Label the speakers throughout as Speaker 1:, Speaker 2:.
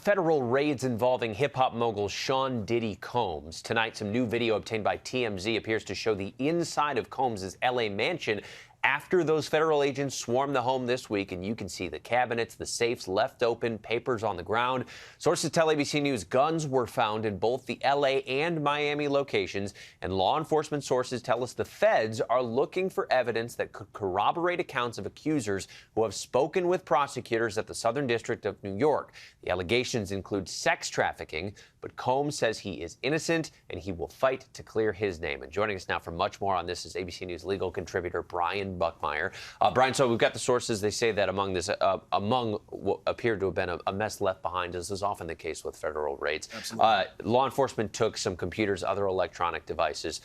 Speaker 1: federal raids involving hip-hop mogul Sean Diddy Combs. Tonight, some new video obtained by TMZ appears to show the inside of Combs' L.A. mansion after those federal agents swarmed the home this week, and you can see the cabinets, the safes left open, papers on the ground. Sources tell ABC News guns were found in both the L.A. and Miami locations, and law enforcement sources tell us the feds are looking for evidence that could corroborate accounts of accusers who have spoken with prosecutors at the Southern District of New York. The allegations include sex trafficking, but Combs says he is innocent and he will fight to clear his name. And joining us now for much more on this is ABC News legal contributor Brian Buckmire. Brian, so we've got the sources. They say that among what appeared to have been a mess left behind, as is often the case with federal raids. Law enforcement took some computers, other electronic devices.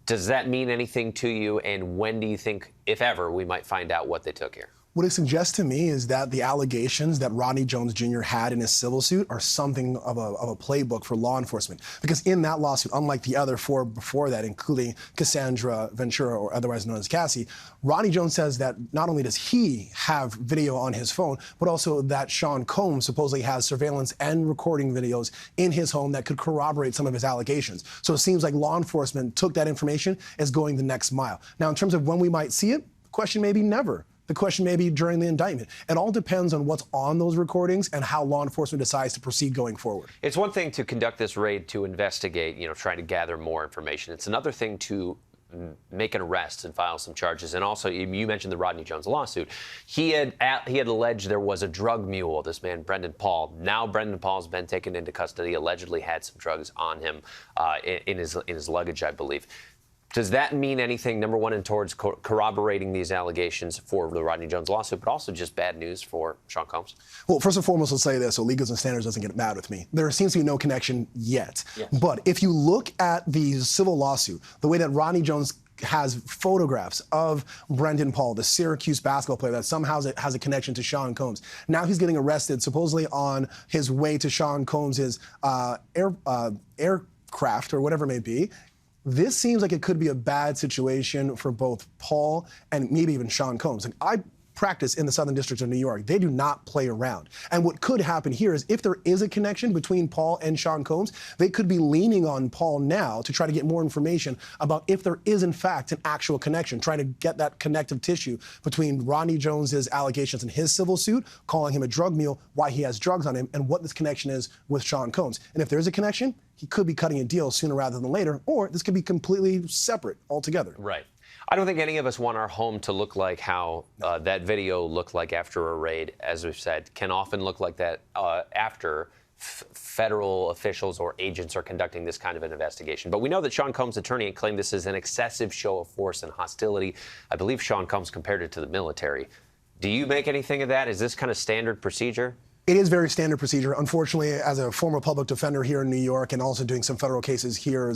Speaker 1: Does that mean anything to you? And when do you think, if ever, we might find out what they took here?
Speaker 2: What it suggests to me is that the allegations that Rodney Jones Jr. had in his civil suit are something of a playbook for law enforcement. Because in that lawsuit, unlike the other four before that, including Cassandra Ventura, or otherwise known as Cassie, Rodney Jones says that not only does he have video on his phone, but also that Sean Combs supposedly has surveillance and recording videos in his home that could corroborate some of his allegations. So it seems like law enforcement took that information as going the next mile. Now, in terms of when we might see it, the question may be never. The question may be during the indictment. It all depends on what's on those recordings and how law enforcement decides to proceed going forward.
Speaker 1: It's one thing to conduct this raid to investigate, trying to gather more information. It's another thing to make an arrest and file some charges. And also, you mentioned the Rodney Jones lawsuit. He had alleged there was a drug mule, this man, Brendan Paul. Now Brendan Paul's been taken into custody, allegedly had some drugs on him in his luggage, I believe. Does that mean anything, number one, towards corroborating these allegations for the Rodney Jones lawsuit, but also just bad news for Sean Combs? Well,
Speaker 2: first and foremost, let's say this, so Legals and Standards doesn't get mad with me. There seems to be no connection yet. Yes. But if you look at the civil lawsuit, the way that Rodney Jones has photographs of Brendan Paul, the Syracuse basketball player that somehow has a connection to Sean Combs. Now he's getting arrested, supposedly on his way to Sean Combs' aircraft or whatever it may be. This seems like it could be a bad situation for both Paul and maybe even Sean Combs. And I practice in the Southern District of New York. They do not play around. And what could happen here is if there is a connection between Paul and Sean Combs, they could be leaning on Paul now to try to get more information about if there is, in fact, an actual connection, trying to get that connective tissue between Rodney Jones's allegations in his civil suit, calling him a drug mule, why he has drugs on him, and what this connection is with Sean Combs. And if there's a connection, he could be cutting a deal sooner rather than later, or this could be completely separate altogether.
Speaker 1: Right. I don't think any of us want our home to look like how that video looked like after a raid. As we've said, can often look like that after federal officials or agents are conducting this kind of an investigation. But we know that Sean Combs' attorney claimed this is an excessive show of force and hostility. I believe Sean Combs compared it to the military. Do you make anything of that? Is this kind of standard procedure?
Speaker 2: It is very standard procedure. Unfortunately, as a former public defender here in New York and also doing some federal cases here,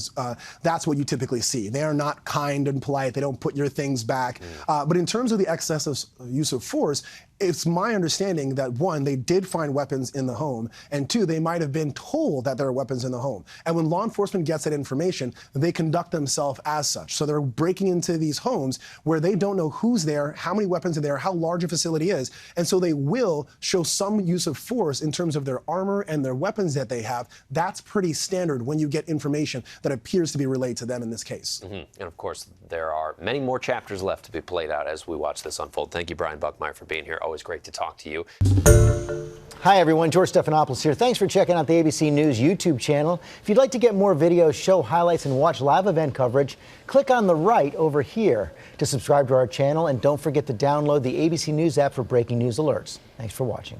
Speaker 2: that's what you typically see. They are not kind and polite. They don't put your things back. But in terms of the excessive use of force, it's my understanding that, one, they did find weapons in the home, and two, they might have been told that there are weapons in the home. And when law enforcement gets that information, they conduct themselves as such. So they're breaking into these homes where they don't know who's there, how many weapons are there, how large a facility is, and so they will show some use of force in terms of their armor and their weapons that they have. That's pretty standard when you get information that appears to be related to them in this case.
Speaker 1: And of course, there are many more chapters left to be played out as we watch this unfold. Thank you, Brian Buckmire, for being here. Always great to talk to you.
Speaker 3: Hi, everyone. George Stephanopoulos here. Thanks for checking out the ABC News YouTube channel. If you'd like to get more videos, show highlights, and watch live event coverage, click on the right over here to subscribe to our channel. And don't forget to download the ABC News app for breaking news alerts. Thanks for watching.